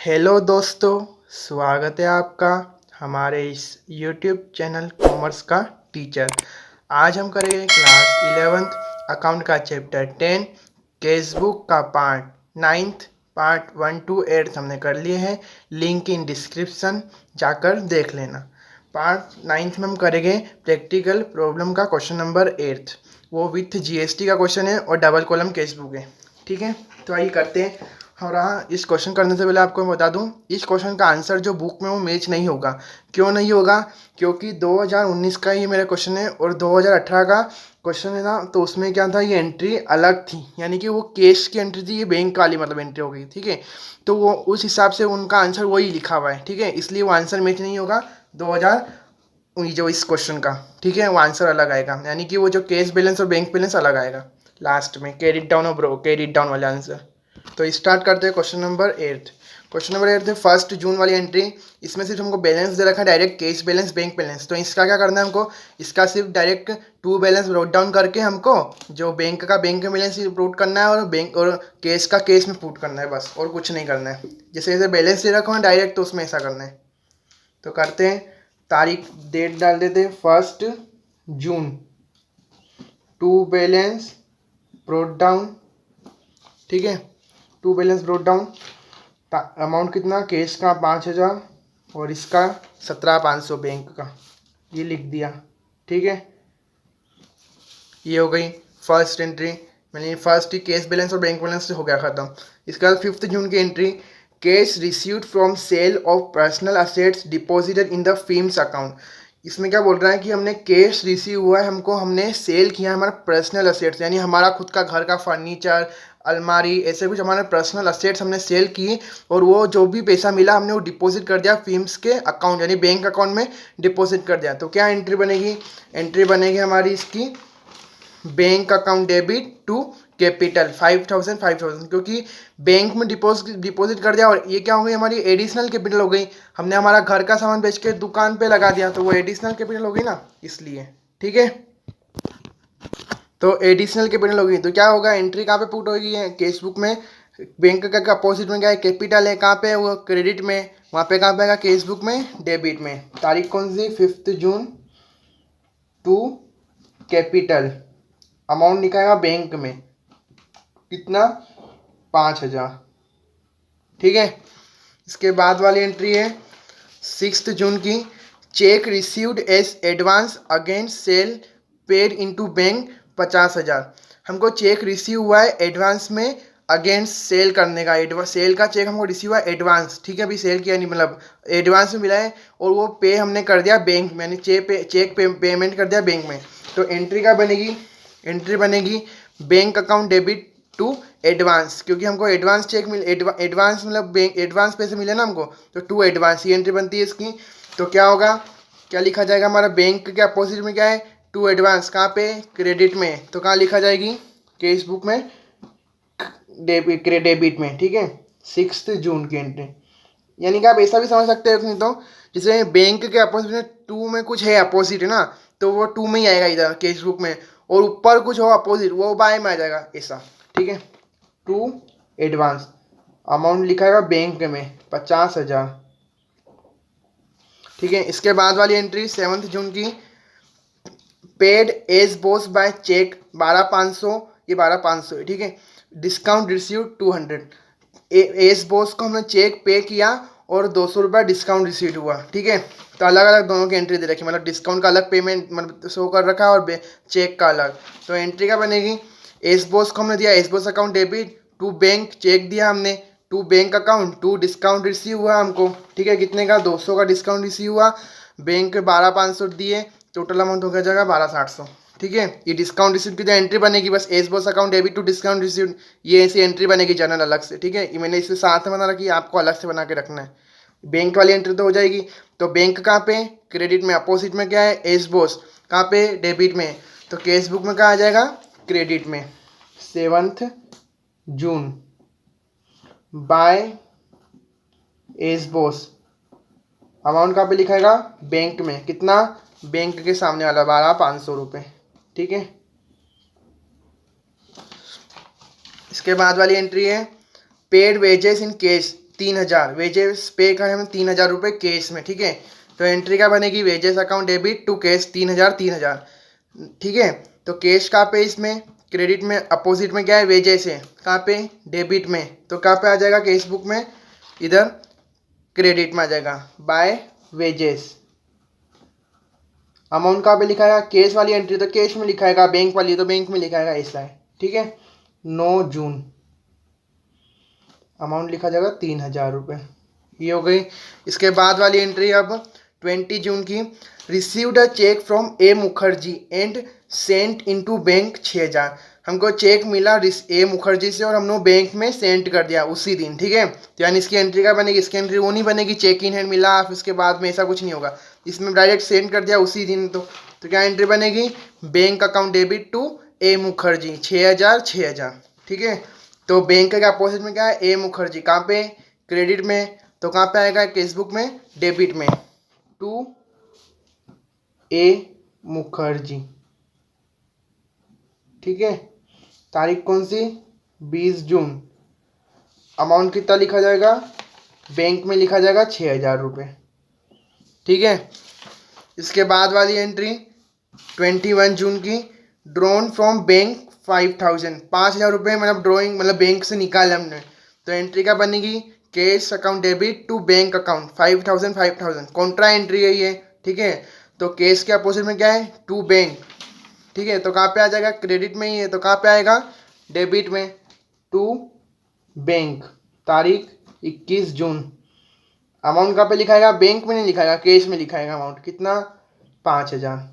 Hello दोस्तों, स्वागत है आपका हमारे इस यूट्यूब चैनल कॉमर्स का टीचर। आज हम करेंगे क्लास 11th अकाउंट का चैप्टर 10 केसबुक का पार्ट 9th पार्ट 1 to 8 हमने कर लिए हैं। लिंक इन डिस्क्रिप्शन जाकर देख लेना। पार्ट 9th में हम करेंगे प्रैक्टिकल प्रॉब्लम का क्वेश्चन नंबर 8, वो विथ जीएसटी का क्वेश्चन है और डबल कॉलम केसबुक है। ठीक है, तो आइए करते हैं। और हाँ, इस क्वेश्चन करने से पहले आपको मैं बता दूं, इस क्वेश्चन का आंसर जो बुक में वो मैच नहीं होगा। क्यों नहीं होगा? क्योंकि 2019 का ही मेरा क्वेश्चन है और 2018 का क्वेश्चन है ना, तो उसमें क्या था, ये एंट्री अलग थी, यानी कि वो कैश की एंट्री थी, ये बैंक वाली मतलब एंट्री हो गई। ठीक है, तो वो उस हिसाब से उनका आंसर वही लिखा हुआ है। ठीक है, इसलिए वो आंसर मैच नहीं होगा 2000 जो इस क्वेश्चन का। ठीक है, वो आंसर अलग आएगा, यानी कि वो जो कैश बैलेंस और बैंक बैलेंस अलग आएगा लास्ट में, कैरी डाउन और ब्रो कैरी डाउन वाला आंसर। तो स्टार्ट करते हैं क्वेश्चन नंबर 8। क्वेश्चन नंबर 8 है 1 जून वाली एंट्री। इसमें सिर्फ हमको बैलेंस दे रखा है, direct cash balance bank balance. तो इसका क्या करना है हमको, इसका सिर्फ direct to balance note down करके हमको जो बैंक का बैंक बैलेंस पुट करना है और बैंक और कैश का कैश में पुट करना है, बस और कुछ नहीं करना है। जैसे जैसे बैलेंस दे रखा है डायरेक्ट, तो उसमें ऐसा करना है। तो करते हैं, तारीख डेट डाल देते हैं 1 June. To balance brought down. ठीक है, to balance brought down. Amount कितना, कैश का 5000 और इसका 17500 बैंक का, ये लिख दिया। ठीक है, ये हो गई फर्स्ट एंट्री, मैंने फर्स्ट ही कैश बैलेंस और बैंक बैलेंस से हो गया ख़त्म। इसके बाद 5 जून की entry, cash received from sale of personal assets deposited in the firm's account. इसमें क्या बोल रहा है कि हमने कैश रिसीव हुआ है, हमको हमने सेल किया है हमारा पर्सनल असेट्स, यानी हमारा खुद का घर का फर्नीचर, अलमारी, ऐसे कुछ हमारे पर्सनल असेट्स हमने सेल किए और वो जो भी पैसा मिला हमने वो डिपॉजिट कर दिया फिम्स के अकाउंट यानी बैंक अकाउंट में डिपॉजिट कर दिया। तो क्या एंट्री बनेगी, एंट्री बनेगी हमारी इसकी bank account debit to capital 5000, क्योंकि बैंक में डिपॉजिट कर दिया और ये क्या हो गई, हमारी एडिशनल कैपिटल हो गई। हमने हमारा घर का सामान बेच के दुकान पे लगा दिया, तो वो एडिशनल कैपिटल हो गई ना, इसलिए। ठीक है, तो एडिशनल कैपिटल होगी, तो क्या होगा, एंट्री कहाँ पे पुट होगी है केस बुक में। बैंक का अपोजिट में क्या है, कैपिटल है, कहाँ पे है वो, क्रेडिट में। वहाँ पे कहाँ पे आएगा, केस बुक में डेबिट में। तारीख कौन सी, 5 जून टू कैपिटल। अमाउंट निकालेगा बैंक में, कितना, 5000। ठीक है, इसके बाद वाली एंट्री है 6 जून की, cheque received as advance against sale paid into bank 50,000। हमको चेक रिसीव हुआ है एडवांस में अगेंस्ट सेल करने का, एडवांस सेल का चेक हमको रिसीव हुआ है एडवांस। ठीक है, अभी सेल किया नहीं, मतलब एडवांस में मिला है और वो पे हमने कर दिया बैंक में, यानी चेक पेमेंट कर दिया बैंक में। तो एंट्री क्या बनेगी, एंट्री बनेगी bank account debit to advance, क्योंकि हमको एडवांस चेक मिल एडवांस मतलब बैंक एडवांस पैसे मिले ना हमको, तो टू एडवांस ये एंट्री बनती है इसकी। तो क्या होगा, क्या लिखा जाएगा, हमारा बैंक के अपोजिट में क्या है, टू एडवांस, कहाँ पे, क्रेडिट में। तो कहाँ लिखा जाएगी, केस बुक में डेबिट में। ठीक है, 6 जून की एंट्री, यानी कि आप ऐसा भी समझ सकते हो, नहीं तो जैसे बैंक के अपोजिट में टू में कुछ है अपोजिट है ना, तो वो टू में ही आएगा इधर केस बुक में, और ऊपर कुछ हो अपोजिट वो बाय में आ जाएगा ऐसा। ठीक है, टू एडवांस, अमाउंट लिखा है बैंक में 50,000। ठीक है, इसके बाद वाली एंट्री 7 जून की, paid as Bose by cheque 12,500, ये 12,500 है। ठीक है, डिस्काउंट रिसीव 200, एज बोस को हमने चेक पे किया और 200 रुपये डिस्काउंट रिसीव हुआ। ठीक है, तो अलग अलग दोनों की एंट्री दे रखी, मतलब डिस्काउंट का अलग पेमेंट मतलब शो कर रखा है और चेक का अलग। तो एंट्री क्या बनेगी, एस बोस को हमने दिया as Bose account debit to bank, cheque दिया हमने to bank account, to discount receive हुआ हमको। ठीक है, कितने का, 200 का डिस्काउंट रिसीव हुआ, बैंक 12,500 दिए, टोटल अमाउंट हो गया जाएगा 12,800। ठीक है, ये डिस्काउंट रिसीव की जो एंट्री बनेगी, बस S Bose account debit to discount receive, ये ऐसी एंट्री बनेगी जनरल अलग से। ठीक है, ये मैंने इसे साथ में बना रखी है, आपको अलग से बना के रखना है। बैंक वाली एंट्री तो हो जाएगी। तो बैंक कहाँ पे, क्रेडिट में, अपोजिट में क्या है, एस बॉस, कहाँ पे, डेबिट में। तो केस बुक में कहाँ आ जाएगा, क्रेडिट में। 7 जून बाय एस बॉस, अमाउंट कहाँ पे लिखाएगा, बैंक में, कितना, बैंक के सामने वाला 12,500 रुपये। ठीक है, इसके बाद वाली एंट्री है paid wages in cash 3,000 wages पे करे हम 3,000 रुपये कैश में, ठीक है। तो एंट्री क्या बनेगी, wages account debit to cash 3,000, ठीक है। तो कैश कहाँ पे, इसमें क्रेडिट में अपोजिट में क्या है, वेजेस है, कहाँ पे, डेबिट में। तो कहाँ पे आ जाएगा, कैश बुक में इधर क्रेडिट में आ जाएगा, बाय वेजेस। अमाउंट कहाँ पे लिखाएगा, कैश वाली एंट्री तो कैश में लिखाएगा, बैंक वाली तो बैंक में लिखाएगा, ऐसा है, ठीक है। 9 जून अमाउंट लिखा जाएगा 3,000 रुपये, ये हो गई। इसके बाद वाली एंट्री अब 20 जून की, received a cheque from A Mukherjee and sent into bank 6,000। हमको चेक मिला ए मुखर्जी से और हमने बैंक में सेंड कर दिया उसी दिन, ठीक है। तो यानी इसकी एंट्री क्या बनेगी, इसकी एंट्री वो नहीं बनेगी चेक इन हैंड मिला फिर उसके बाद में, ऐसा कुछ नहीं होगा, इसमें डायरेक्ट सेंड कर दिया उसी दिन। तो क्या एंट्री बनेगी, बैंक अकाउंट डेबिट टू ए मुखर्जी 6,000, ठीक है। तो बैंक के अपोजिट में क्या है, ए मुखर्जी, कहाँ पे, क्रेडिट में। तो कहाँ पे आएगा, कैश बुक में डेबिट में, टू ए मुखर्जी, ठीक है। तारीख कौन सी, 20 जून। अमाउंट कितना लिखा जाएगा, बैंक में लिखा जाएगा 6,000 रुपये, ठीक है। इसके बाद वाली एंट्री 21 जून की, ड्रॉन फ्रॉम बैंक 5,000 रुपये, मतलब ड्रॉइंग मतलब बैंक से निकाले हमने। तो एंट्री क्या बनेगी, cash account debit to bank account 5,000, contra entry है ये, ठीक है। तो कैश के अपोजिट में क्या है, टू बैंक, ठीक है। तो कहाँ पे आ जाएगा, क्रेडिट में ही है, तो कहाँ पे आएगा, डेबिट में, टू बैंक, तारीख 21 जून। अमाउंट कहाँ पे लिखाएगा, बैंक में नहीं लिखाएगा, कैश में लिखाएगा, अमाउंट कितना, 5,000।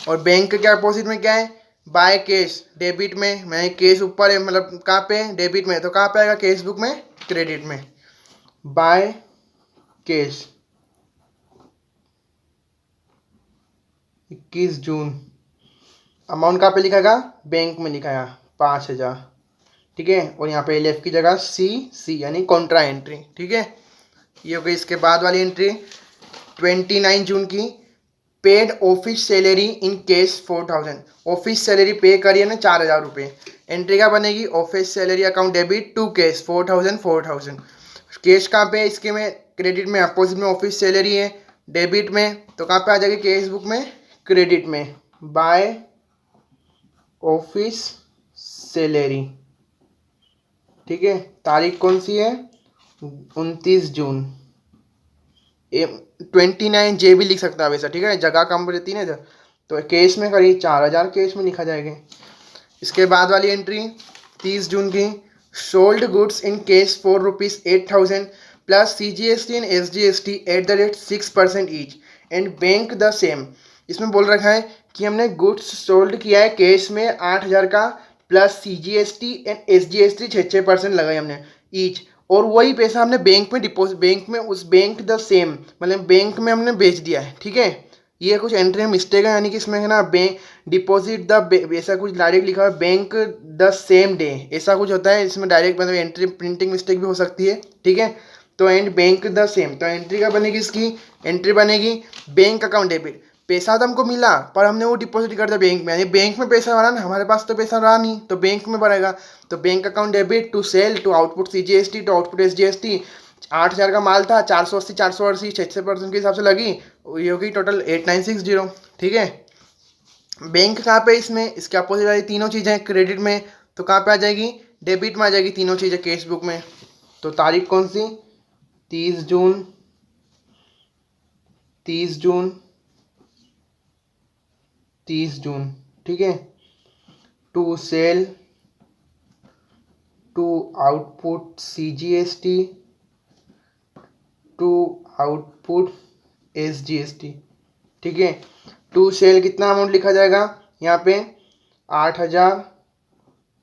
और बैंक के अपोजिट में क्या है, बाय कैश, डेबिट में, मैं कैश ऊपर है मतलब कहाँ पे, डेबिट में, तो कहाँ पे आएगा, कैश बुक में क्रेडिट में, बाय कैश 21 जून। अमाउंट कहाँ पे लिखाएगा, बैंक में लिखाएगा 5,000, ठीक है। और यहाँ पे लेफ्ट की जगह सी यानी कॉन्ट्रा एंट्री, ठीक है। ये हो गई। इसके बाद वाली एंट्री 29 जून की, paid office salary in cash 4,000, office salary pay करिए ना 4,000 रुपये। एंट्री क्या बनेगी, office salary account debit to cash 4,000। Cash कहाँ पे है, इसके में क्रेडिट में, अपोजिट में ऑफिस सैलरी है, डेबिट में, तो कहाँ पे आ जाएगी, कैश बुक में क्रेडिट में, बाय ऑफिस सैलरी, ठीक है। तारीख कौन सी है, 29 जून। 29 जे भी लिख सकता है वैसा, ठीक है, जगह कम रहती है ना। तो कैश में करीब 4,000 कैश में लिखा जाएगा। इसके बाद वाली एंट्री 30 जून की, sold goods in cash for ₹8,000 plus CGST and SGST @ 6% each and bank the same. इसमें बोल रखा है कि हमने गुड्स सोल्ड किया है कैश में 8,000 का, प्लस CGST एंड SGST 6% लगाई हमने ईच, और वही पैसा हमने बैंक में डिपॉजिट, बैंक में उस बैंक द सेम मतलब बैंक में हमने बेच दिया है, ठीक है। ये कुछ एंट्री में मिस्टेक है, यानी कि इसमें है ना, बैंक डिपॉजिट द ऐसा कुछ डायरेक्ट लिखा है, बैंक द सेम डे, ऐसा कुछ होता है इसमें डायरेक्ट, मतलब एंट्री प्रिंटिंग मिस्टेक भी हो सकती है, ठीक है। तो एंड बैंक द सेम, तो एंट्री क्या बनेगी, इसकी एंट्री बनेगी बैंक अकाउंट डेबिट, पैसा तो हमको मिला पर हमने वो डिपॉजिट कर दिया बैंक में, यानी बैंक में पैसा भरा ना, हमारे पास तो पैसा रहा नहीं, तो बैंक में भरेगा। तो bank account debit to sale to output CGST to output SGST, 8,000 का माल था, 480 6% के हिसाब से लगी, ये होगी टोटल 8,960, ठीक है। बैंक कहाँ पे, इसमें इसके अपोजिट वाली तीनों चीज़ें क्रेडिट में, तो कहाँ पे आ जाएगी, डेबिट में आ जाएगी तीनों चीज़ें कैश बुक में। तो तारीख कौन सी, 30 जून, 30 जून, 30 जून, ठीक है। To sale to output CGST to output SGST, ठीक है। टू सेल कितना अमाउंट लिखा जाएगा यहाँ पे, 8,000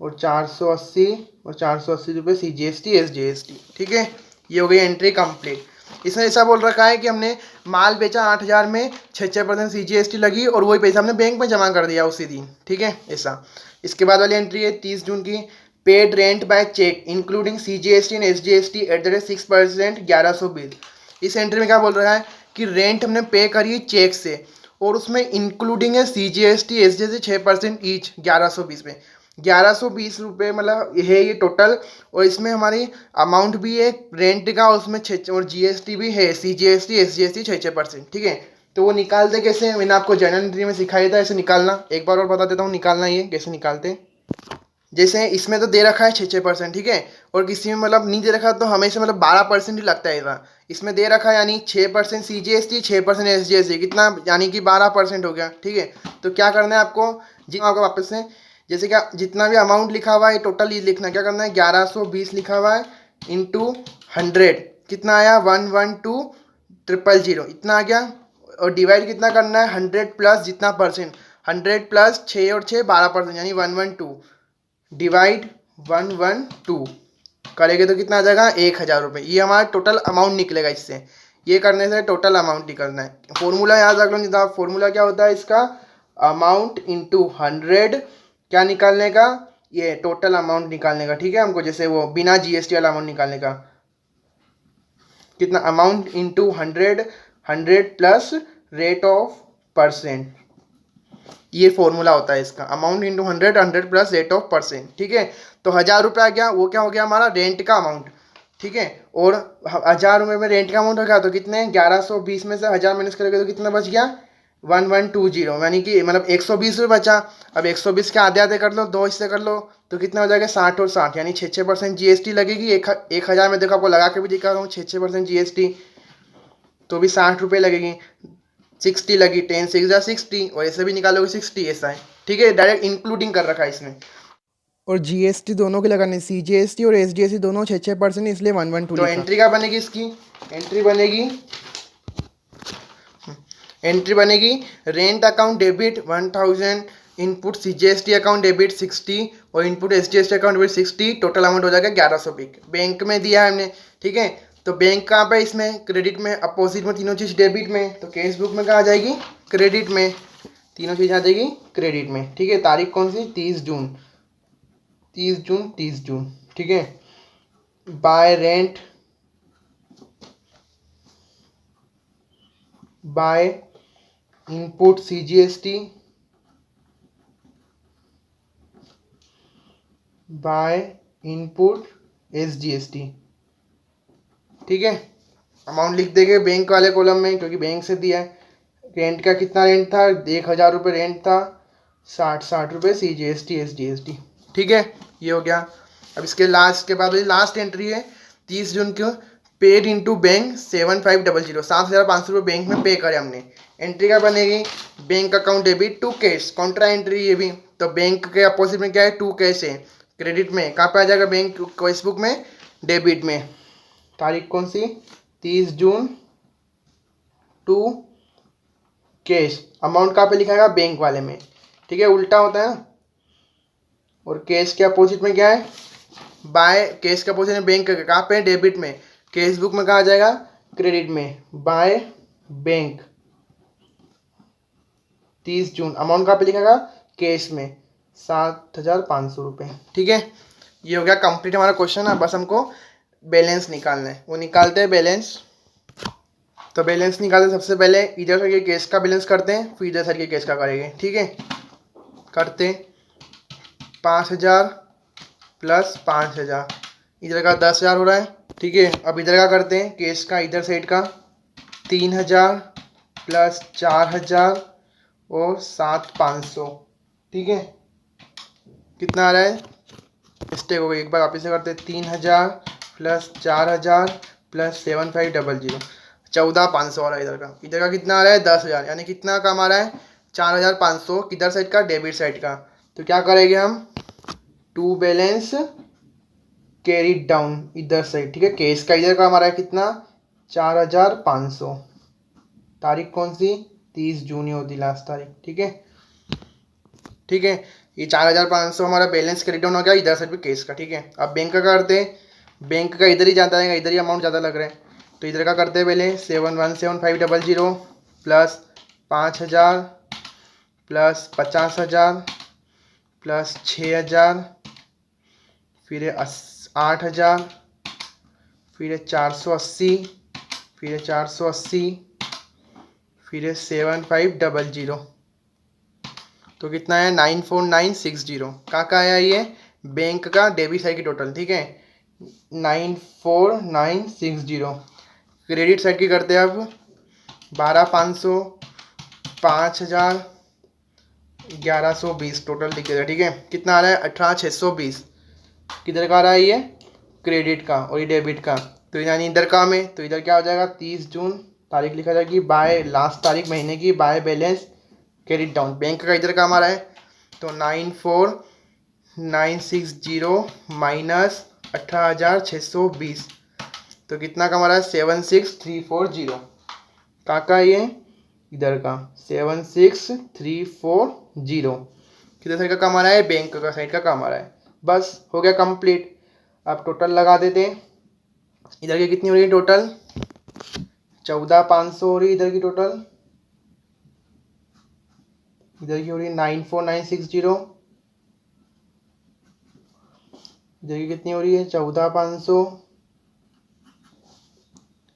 और 480 रुपये CGST SGST, ठीक है। ये हो गई एंट्री कंप्लीट। इसने ऐसा बोल रखा है कि हमने माल बेचा 8,000 में, 6% CGST लगी और वही पैसा हमने बैंक में जमा कर दिया उसी दिन, ठीक है, ऐसा। इसके बाद वाली एंट्री है 30 जून की, paid rent by cheque including CGST and SGST @ 6% 1,120। इस एंट्री में क्या बोल रहा है कि रेंट हमने पे करी चेक से और उसमें इंक्लूडिंग है CGST SGST 6% ईच 1,120 में। 1120 रुपये मतलब है ये टोटल। और इसमें हमारी अमाउंट भी है रेंट का, उसमें 6 और जीएसटी भी है, CGST SGST 6%। ठीक है, तो वो निकालते कैसे, मैंने आपको जर्नल एंट्री में सिखाया था ऐसे निकालना। एक बार और बता देता हूँ निकालना ये कैसे निकालते हैं। जैसे इसमें तो दे रखा है 6%, ठीक है, और किसी में मतलब नहीं दे रखा तो हमेशा मतलब 12% ही लगता है इसका। इसमें दे रखा है यानी 6% CGST 6% SGST, कितना यानी कि 12% हो गया। ठीक है, तो क्या करना है आपको, जी आपको वापस से जैसे क्या जितना भी अमाउंट लिखा हुआ है टोटल ये लिखना, क्या करना है 1120 लिखा हुआ है इंटू 100, कितना आया 112,000 इतना आ गया। और डिवाइड कितना करना है 100 प्लस जितना परसेंट, 100 प्लस 6 और 6 12% यानी 112 डिवाइड 112 करेंगे तो कितना आ जाएगा 1000 रुपये। ये हमारा टोटल अमाउंट निकलेगा इससे। ये करने से टोटल अमाउंट निकलना है। फॉर्मूला याद रख लो नहीं तो फॉर्मूला क्या होता है इसका, अमाउंट इंटू 100 क्या निकालने का, ये टोटल अमाउंट निकालने का। ठीक है, हमको जैसे वो बिना जीएसटी वाला अमाउंट निकालने का, कितना amount into 100, 100 plus rate of percent, ये फॉर्मूला होता है इसका, amount into 100, 100 plus rate of percent. ठीक है, तो 1000 रुपये आ गया, वो क्या हो गया हमारा रेंट का अमाउंट। ठीक है, और 1000 रुपये में रेंट का अमाउंट हो गया तो कितने 1120 में से 1000 माइनस करेंगे तो कितना बच गया 1120, यानी कि मतलब 120 रुपये बचा। अब 120 के आधे आधे कर लो, 2 हिस्से कर लो तो कितना हो जाएगा 60 और 60 यानी 6% जीएसटी लगेगी। 1000 में देखो आपको लगा के भी दिखा रहा हूँ 6% जीएसटी, तो भी 60 रुपये लगेगी। 60 लगी, 10 6 जा 60, और ऐसे भी निकालोगे 60 ऐसा है। ठीक है, डायरेक्ट इंक्लूडिंग कर रखा है इसमें। और जीएसटी दोनों के लगाने, CGST और SGST दोनों 6% इसलिए 112 तो एंट्री क्या बनेगी इसकी, एंट्री बनेगी rent account debit 1000, input CGST account debit 60 और input SGST account debit 60, total amount हो जाएगा 1120। बैंक में दिया है हमने। ठीक है, तो बैंक कहाँ पे इसमें क्रेडिट में, अपोजिट में तीनों चीज़ डेबिट में, तो कैश बुक में कहाँ आ जाएगी क्रेडिट में, तीनों चीज़ आ जाएगी क्रेडिट में। ठीक है, तारीख कौन सी 30 जून 30 जून। ठीक है, bye rent by input CGST by input SGST। ठीक है, अमाउंट लिख देंगे बैंक वाले कॉलम में क्योंकि बैंक से दिया है। रेंट का कितना रेंट था 1000 रुपये रेंट था, 60 रुपये CGST SGST। ठीक है, ये हो गया। अब इसके लास्ट के बाद लास्ट एंट्री है 30 जून को, पेड इंटू बैंक 7500, 7500 रुपये बैंक में पे करे हमने। एंट्री क्या बनेगी, bank account debit to cash, contra entry ये भी। तो बैंक के अपोजिट में क्या है टू कैश है, क्रेडिट में कहाँ पे आ जाएगा बैंक कैश बुक में डेबिट में। तारीख कौन सी 30 जून टू कैश, अमाउंट कहाँ पे लिखाएगा बैंक वाले में। ठीक है, उल्टा होता है ना। और कैश के अपोजिट में क्या है, बाय, कैश के अपोजिट में बैंक कहाँ पे डेबिट में, कैश बुक में कहाँ आ जाएगा क्रेडिट में, बाय बैंक 30 जून, अमाउंट कहाँ पे लिखेगा कैश में 7500 रुपये। ठीक है, ये हो गया कंप्लीट हमारा क्वेश्चन। अब बस हमको बैलेंस निकालना है, वो निकालते हैं बैलेंस। तो बैलेंस निकालते सबसे पहले इधर से केस का बैलेंस करते हैं, फिर इधर साइड के केस का करेंगे। ठीक है, करते 5000 प्लस 5000, इधर का 10,000 हो रहा है। ठीक है, अब इधर का करते हैं केस का, इधर साइड का 3000 प्लस 4000 और 7500। ठीक है, कितना आ रहा है, मिस्टेक हो गई, एक बार वापस से करते हैं 3000 प्लस 4000 प्लस 7500, 14,500 आ रहा है इधर का। इधर का कितना आ रहा है 10,000, यानी कितना कम आ रहा है 4,500 किधर साइड का डेबिट साइड का। तो क्या करेंगे हम, टू बैलेंस कैरीड डाउन इधर साइड। ठीक है, केस का इधर का हमारा है कितना 4,500, तारीख कौन सी 30 जून ही होती लास्ट तारीख। ठीक है, ठीक है, ये 4,500 हमारा बैलेंस क्रेडिट डाउन हो गया इधर साइड पे केस का। ठीक है, अब बैंक का करते हैं, बैंक का इधर ही जाता है, इधर ही अमाउंट ज़्यादा लग रहा है, तो इधर का करते हैं पहले 717500 प्लस 5000 प्लस 50,000 प्लस 6,000, फिर 8,000, फिर 480, फिर 480, फिर 7500, तो कितना है 94960। का आया ये बैंक का डेबिट साइड की टोटल, ठीक है 94960। क्रेडिट साइड की करते हैं अब 12500, 5000, 1120 टोटल लिख देगा, ठीक है कितना आ रहा है 18620। किधर का आ रहा है ये क्रेडिट का और ये डेबिट का, तो यानी इधर का में, तो इधर क्या हो जाएगा 30 जून तारीख लिखा जाएगी बाय लास्ट तारीख महीने की by balance credit down. Bank का इधर काम आ रहा है तो 94960 माइनस 18620, तो कितना कमा रहा है 76340। का ये इधर का 76340 किधर साइड का काम आ रहा है बैंक का साइड का काम आ रहा है। बस हो गया कंप्लीट। अब टोटल लगा देते हैं। इधर की कितनी हो रही है टोटल 14500 हो रही है इधर की टोटल, इधर की हो रही है 94960, इधर की कितनी हो रही है 14500,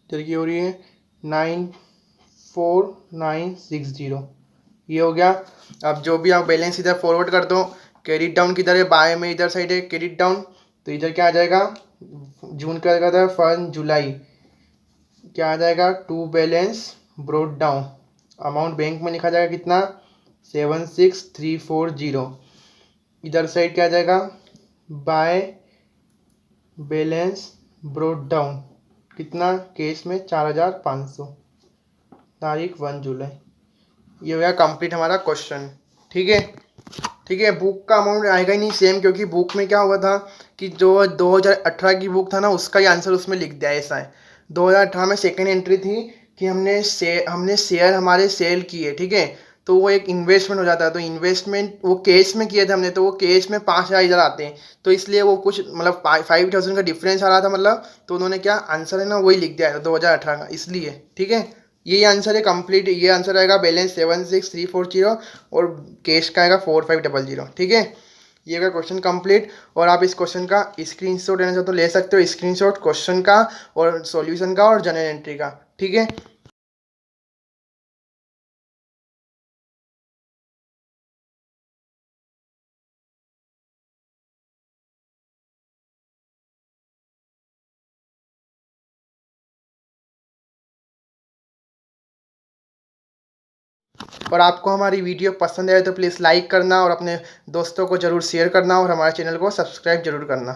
इधर की हो रही है 94960। ये हो गया। अब जो भी आप बैलेंस इधर फॉरवर्ड कर दो, क्रेडिट डाउन किधर है बाय में इधर साइड है क्रेडिट डाउन, तो इधर क्या आ जाएगा जून का आएगा था 1 जुलाई, क्या आ जाएगा to balance brought down, amount bank में लिखा जाएगा कितना 76340। इधर साइड क्या आ जाएगा बाय बैलेंस ब्रोड डाउन कितना केस में 4500, तारीख 1 जुलाई। ये हो गया कंप्लीट हमारा क्वेश्चन, ठीक है ठीक है। बुक का अमाउंट आएगा ही नहीं सेम, क्योंकि बुक में क्या हुआ था कि जो 2018 की बुक था ना उसका ही आंसर उसमें लिख दिया ऐसा है। 2018 में सेकंड एंट्री थी कि हमने शेयर हमारे सेल किए, ठीक है, तो वो एक इन्वेस्टमेंट हो जाता है, तो इन्वेस्टमेंट वो कैश में किए थे हमने, तो वो कैश में 5000 इधर आते हैं, तो इसलिए वो कुछ मतलब 5000 का डिफरेंस आ रहा था मतलब, तो उन्होंने क्या आंसर है ना वही लिख दिया था 2018 का, इसलिए ठीक है। ये आंसर है कंप्लीट, ये आंसर आएगा बैलेंस 76340 और कैश का आएगा 4500, ठीक है। ये होगा क्वेश्चन कंप्लीट। और आप इस क्वेश्चन का स्क्रीनशॉट लेना चाहो तो ले सकते हो, स्क्रीनशॉट क्वेश्चन का और सॉल्यूशन का और जनरल एंट्री का, ठीक है। और आपको हमारी वीडियो पसंद आए तो प्लीज़ लाइक करना और अपने दोस्तों को ज़रूर शेयर करना और हमारे चैनल को सब्सक्राइब जरूर करना।